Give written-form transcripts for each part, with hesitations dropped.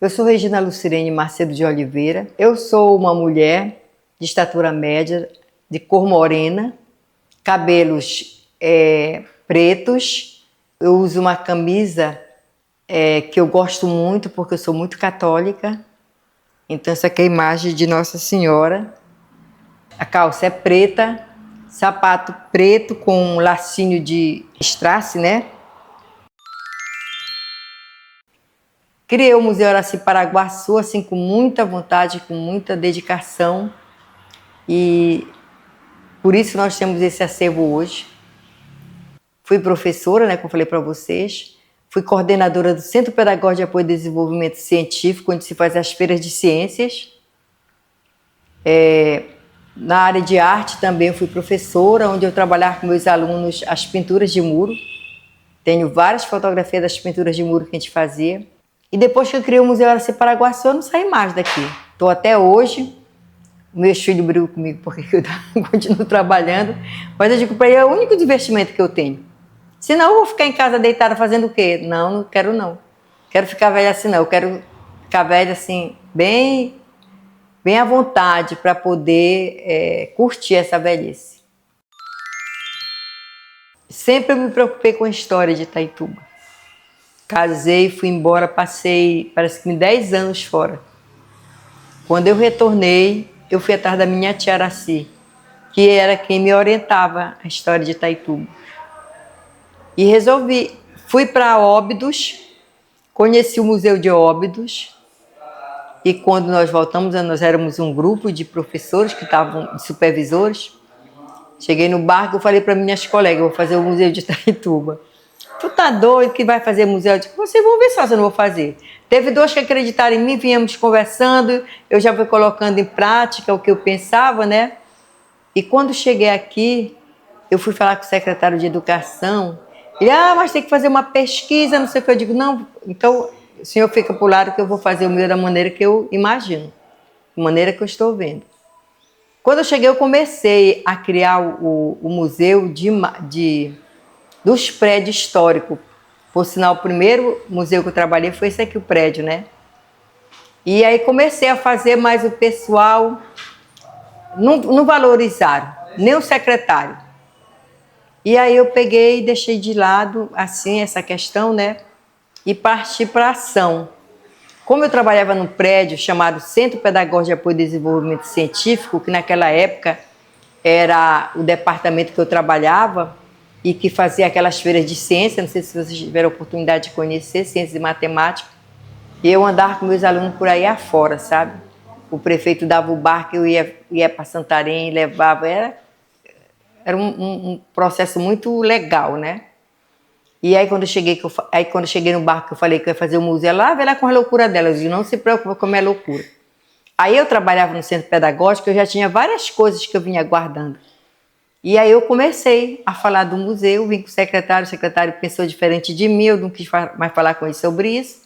Eu sou Regina Lucirene Macedo de Oliveira. Eu sou uma mulher de estatura média, de cor morena, cabelos pretos. Eu uso uma camisa que eu gosto muito porque eu sou muito católica. Então essa aqui é a imagem de Nossa Senhora. A calça é preta, sapato preto com um lacinho de strass, né? Criei o Museu Araci Paraguaçu assim com muita vontade, com muita dedicação, e por isso nós temos esse acervo hoje. Fui professora, né, como eu falei para vocês, fui coordenadora do Centro Pedagógico de Apoio ao Desenvolvimento Científico, onde se faz as feiras de ciências. Na área de arte também eu fui professora, onde eu trabalhava com meus alunos as pinturas de muro. Tenho várias fotografias das pinturas de muro que a gente fazia. E depois que eu criei o Museu Araci Paraguaçu, eu não saí mais daqui. Estou até hoje. Meus filhos brigam comigo porque eu continuo trabalhando. Mas eu digo para ele, é o único investimento que eu tenho. Senão eu vou ficar em casa deitada fazendo o quê? Não, não quero não. Quero ficar velha assim não. Eu quero ficar velha assim, bem à vontade para poder curtir essa velhice. Sempre eu me preocupei com a história de Itaituba. Casei, fui embora, passei parece que 10 anos fora. Quando eu retornei, eu fui atrás da minha tia Araci, que era quem me orientava a história de Itaituba. E fui para Óbidos, conheci o Museu de Óbidos, e quando nós voltamos, nós éramos um grupo de professores que estavam, de supervisores. Cheguei no barco, eu falei para minhas colegas, eu vou fazer o Museu de Itaituba. Tu tá doido que vai fazer museu? Eu disse, vocês vão ver só se eu não vou fazer. Teve dois que acreditaram em mim, viemos conversando, eu já fui colocando em prática o que eu pensava, né? E quando cheguei aqui, eu fui falar com o secretário de Educação. Ele, mas tem que fazer uma pesquisa, não sei o que. Eu digo, não, então o senhor fica pro lado que eu vou fazer o meu da maneira que eu imagino, da maneira que eu estou vendo. Quando eu cheguei, eu comecei a criar o museu dos prédios históricos. Por sinal, o primeiro museu que eu trabalhei foi esse aqui, o prédio, né? E aí comecei a fazer, mas o pessoal não valorizaram, nem o secretário. E aí eu peguei e deixei de lado, assim, essa questão, né? E parti para a ação. Como eu trabalhava num prédio chamado Centro Pedagógico de Apoio ao Desenvolvimento Científico, que naquela época era o departamento que eu trabalhava, e que fazia aquelas feiras de ciência, não sei se vocês tiveram a oportunidade de conhecer, ciências e matemática, e eu andava com meus alunos por aí afora, sabe? O prefeito dava o barco, eu ia para Santarém, levava, era um processo muito legal, né? E aí quando eu cheguei no barco, eu falei que eu ia fazer o museu, ela vai lá com a loucura dela, eu disse, não se preocupe com a minha loucura. Aí eu trabalhava no centro pedagógico, eu já tinha várias coisas que eu vinha guardando. E aí eu comecei a falar do museu, vim com o secretário pensou diferente de mim, eu não quis mais falar com ele sobre isso.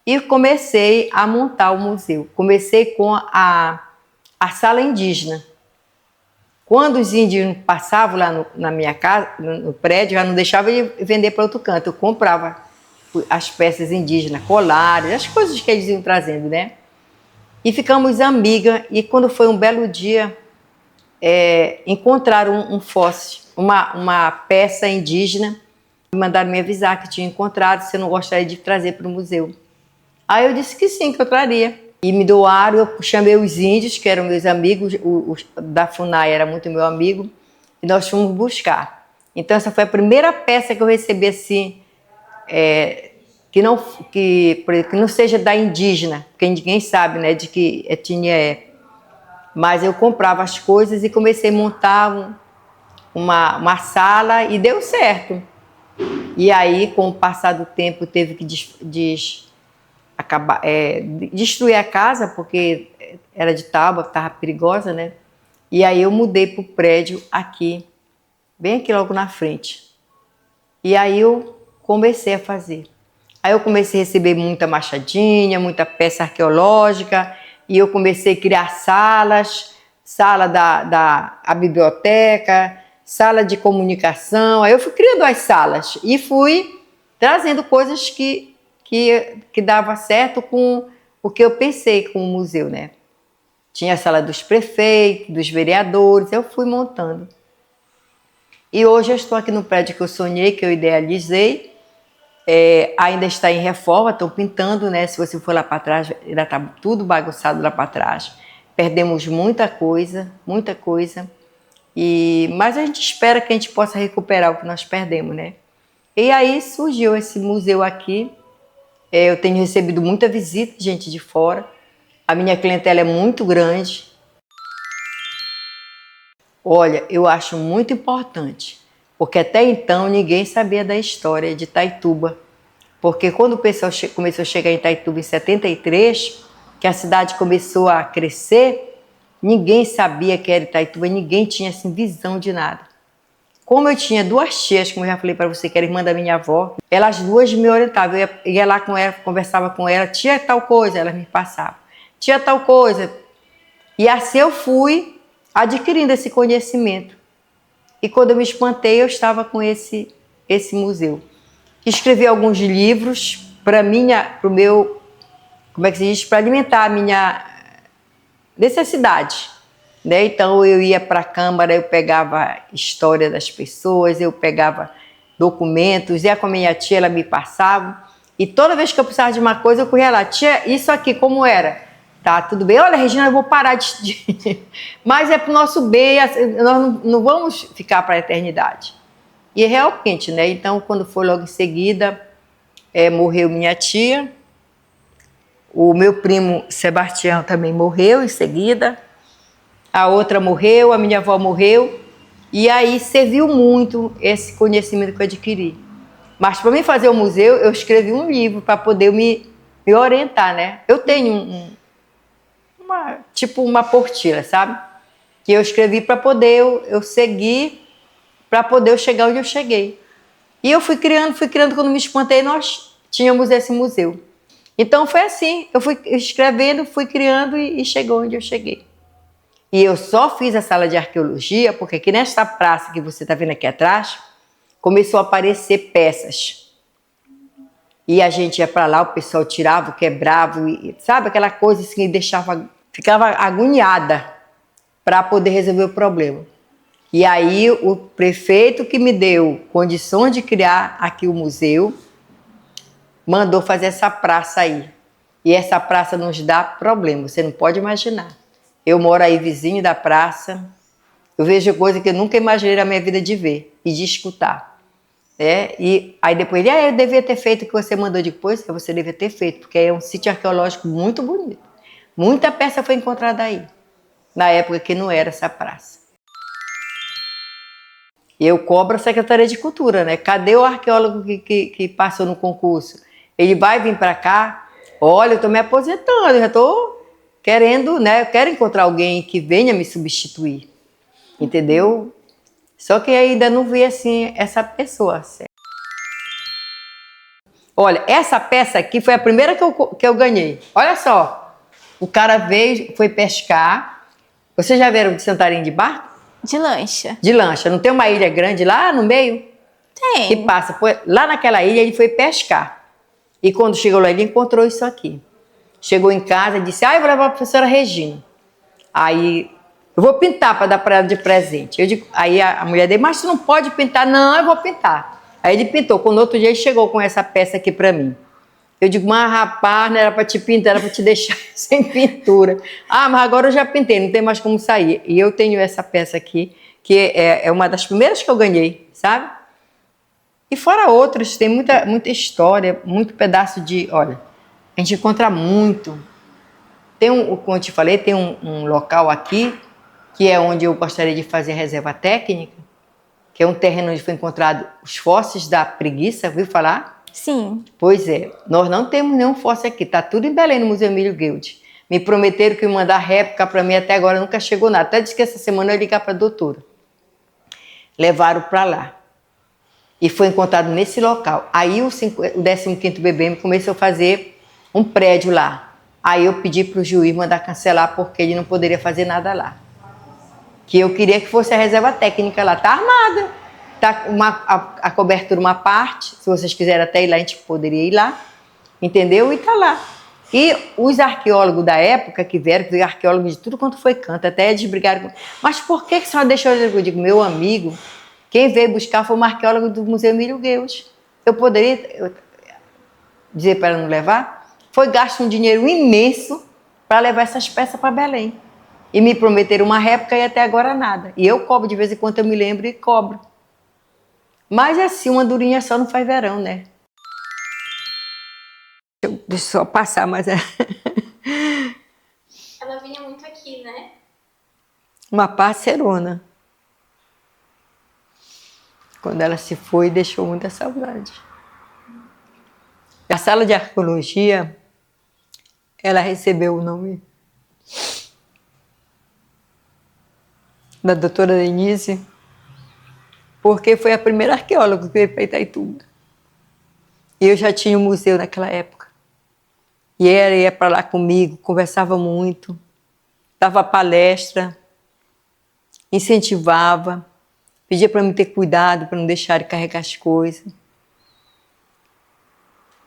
E comecei a montar o museu. Comecei com a sala indígena. Quando os indígenas passavam lá na minha casa, no prédio, já não deixava ele vender para outro canto. Eu comprava as peças indígenas, colares, as coisas que eles iam trazendo, né? E ficamos amigas, e quando foi um belo dia, encontraram um fóssil, uma peça indígena, e mandaram me avisar que tinha encontrado, se eu não gostaria de trazer para o museu. Aí eu disse que sim, que eu traria. E me doaram, eu chamei os índios, que eram meus amigos, o da FUNAI era muito meu amigo, e nós fomos buscar. Então essa foi a primeira peça que eu recebi assim, que não seja da indígena, porque ninguém sabe, né, de que etnia é. Mas eu comprava as coisas e comecei a montar uma sala e deu certo. E aí, com o passar do tempo, teve que destruir a casa, porque era de tábua, estava perigosa, né? E aí eu mudei para o prédio aqui, bem aqui logo na frente. E aí eu comecei a fazer. Aí eu comecei a receber muita machadinha, muita peça arqueológica, e eu comecei a criar sala a biblioteca, sala de comunicação. Aí eu fui criando as salas e fui trazendo coisas que dava certo com porque eu pensei com o museu, né? Tinha a sala dos prefeitos, dos vereadores, eu fui montando. E hoje eu estou aqui no prédio que eu sonhei, que eu idealizei. Ainda está em reforma, estão pintando, né? Se você for lá para trás, ainda está tudo bagunçado lá para trás. Perdemos muita coisa, muita coisa. Mas a gente espera que a gente possa recuperar o que nós perdemos, né? E aí surgiu esse museu aqui. Eu tenho recebido muita visita de gente de fora. A minha clientela é muito grande. Olha, eu acho muito importante, porque até então ninguém sabia da história de Itaituba. Porque quando o pessoal começou a chegar em Itaituba em 73, que a cidade começou a crescer, ninguém sabia que era Itaituba, ninguém tinha assim, visão de nada. Como eu tinha duas tias, como eu já falei para você, que era irmã da minha avó, elas duas me orientavam. Eu ia lá com ela, conversava com ela, tia tal coisa, elas me passavam. Tia tal coisa. E assim eu fui adquirindo esse conhecimento. E quando eu me espantei, eu estava com esse museu. Escrevi alguns livros para o meu, como é que se diz, para alimentar a minha necessidade, né? Então eu ia para a Câmara, eu pegava história das pessoas, eu pegava documentos, ia com a minha tia, ela me passava, e toda vez que eu precisava de uma coisa, eu corria lá, tia, isso aqui como era? Tá, tudo bem. Olha, Regina, eu vou parar de... Mas é para o nosso bem, nós não vamos ficar para a eternidade. E realmente, né? Então, quando foi logo em seguida, morreu minha tia, o meu primo Sebastião também morreu em seguida, a outra morreu, a minha avó morreu, e aí serviu muito esse conhecimento que eu adquiri. Mas para mim fazer o museu, eu escrevi um livro para poder me orientar, né? Eu tenho uma apostila, sabe? Que eu escrevi para poder eu seguir, para poder eu chegar onde eu cheguei. E eu fui criando, quando me espantei, nós tínhamos esse museu. Então foi assim, eu fui escrevendo, fui criando e chegou onde eu cheguei. E eu só fiz a sala de arqueologia porque aqui nesta praça que você está vendo aqui atrás, começou a aparecer peças. E a gente ia para lá, o pessoal tirava, quebrava, sabe aquela coisa assim, ficava agoniada para poder resolver o problema. E aí o prefeito que me deu condições de criar aqui o museu, mandou fazer essa praça aí. E essa praça nos dá problema, você não pode imaginar. Eu moro aí vizinho da praça, eu vejo coisa que eu nunca imaginei na minha vida de ver e de escutar. E aí depois ele, eu devia ter feito o que você mandou depois, que você devia ter feito, porque é um sítio arqueológico muito bonito. Muita peça foi encontrada aí, na época que não era essa praça. E eu cobro a Secretaria de Cultura, né? Cadê o arqueólogo que passou no concurso? Ele vai vir para cá? Olha, eu estou me aposentando, eu já estou querendo, né? Eu quero encontrar alguém que venha me substituir, entendeu? Só que ainda não vi assim essa pessoa. Olha, essa peça aqui foi a primeira que eu ganhei. Olha só, o cara veio, foi pescar. Vocês já viram de Santarém de barco? De lancha. De lancha. Não tem uma ilha grande lá no meio? Tem. Que passa. Lá naquela ilha ele foi pescar. E quando chegou lá ele encontrou isso aqui. Chegou em casa e disse, eu vou levar a professora Regina. Aí, eu vou pintar para dar para ela de presente. Aí a mulher dele, mas você não pode pintar. Não, eu vou pintar. Aí ele pintou. Quando outro dia ele chegou com essa peça aqui para mim. Eu digo, mas rapaz, não era para te pintar, era para te deixar sem pintura. Mas agora eu já pintei, não tem mais como sair. E eu tenho essa peça aqui, que é uma das primeiras que eu ganhei, sabe? E fora outras, tem muita história, muito pedaço de... Olha, a gente encontra muito. Como eu te falei, tem um local aqui, que é onde eu gostaria de fazer a reserva técnica, que é um terreno onde foi encontrado os fósseis da preguiça, ouviu falar? Sim. Pois é, nós não temos nenhum fóssil aqui, está tudo em Belém, no Museu Emílio Guild. Me prometeram que iam mandar réplica para mim, até agora nunca chegou nada. Até disse que essa semana eu ia ligar para a doutora. Levaram para lá. E foi encontrado nesse local. Aí o 15º BBM começou a fazer um prédio lá. Aí eu pedi para o juiz mandar cancelar, porque ele não poderia fazer nada lá. Que eu queria que fosse a reserva técnica lá. Está armada. Tá a cobertura uma parte, se vocês quiserem até ir lá, a gente poderia ir lá, entendeu? E tá lá. E os arqueólogos da época que vieram arqueólogos de tudo quanto foi canto, até eles brigaram com... Mas por que a senhora deixou? Eu digo, meu amigo, quem veio buscar foi um arqueólogo do Museu Emílio Gueus. Eu poderia dizer para não levar? Foi gasto um dinheiro imenso para levar essas peças para Belém. E me prometeram uma réplica e até agora nada. E eu cobro, de vez em quando eu me lembro e cobro. Mas assim, uma durinha só não faz verão, né? Deixa eu só passar, mas é... Ela vinha muito aqui, né? Uma parcerona. Quando ela se foi, deixou muita saudade. A sala de arqueologia, ela recebeu o nome da doutora Denise, porque foi a primeira arqueóloga que veio para Itaituba. E eu já tinha um museu naquela época. E ela ia para lá comigo, conversava muito, dava palestra, incentivava, pedia para mim ter cuidado, para não deixar de carregar as coisas.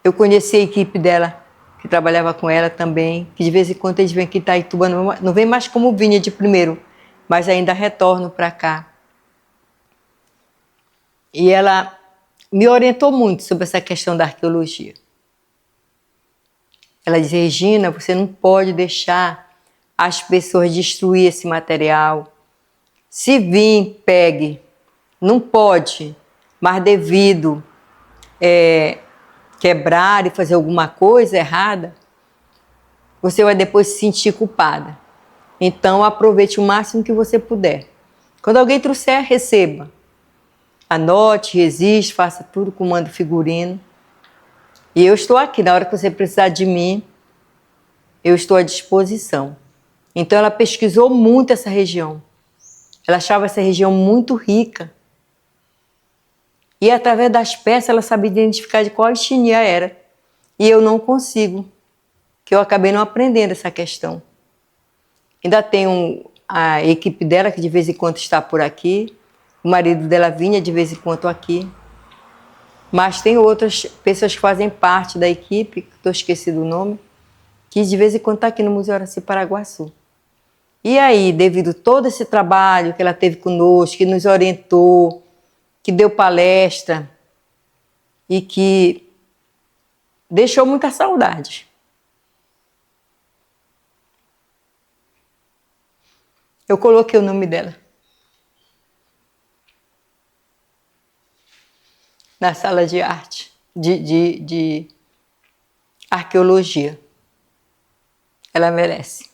Eu conheci a equipe dela, que trabalhava com ela também, que de vez em quando eles vêm aqui em Itaituba, não vem mais como vinha de primeiro, mas ainda retorno para cá. E ela me orientou muito sobre essa questão da arqueologia. Ela dizia, Regina, você não pode deixar as pessoas destruir esse material. Se vir, pegue. Não pode, mas devido quebrar e fazer alguma coisa errada, você vai depois se sentir culpada. Então, aproveite o máximo que você puder. Quando alguém trouxer, receba. Anote, resiste, faça tudo com mando figurino. E eu estou aqui, na hora que você precisar de mim, eu estou à disposição. Então ela pesquisou muito essa região. Ela achava essa região muito rica. E através das peças ela sabia identificar de qual etnia era. E eu não consigo, que eu acabei não aprendendo essa questão. Ainda tem a equipe dela que de vez em quando está por aqui. O marido dela vinha de vez em quando aqui. Mas tem outras pessoas que fazem parte da equipe, que estou esquecido o nome, que de vez em quando está aqui no Museu Araci Paraguaçu. E aí, devido a todo esse trabalho que ela teve conosco, que nos orientou, que deu palestra e que deixou muita saudade. Eu coloquei o nome dela na sala de arte, de arqueologia. Ela merece.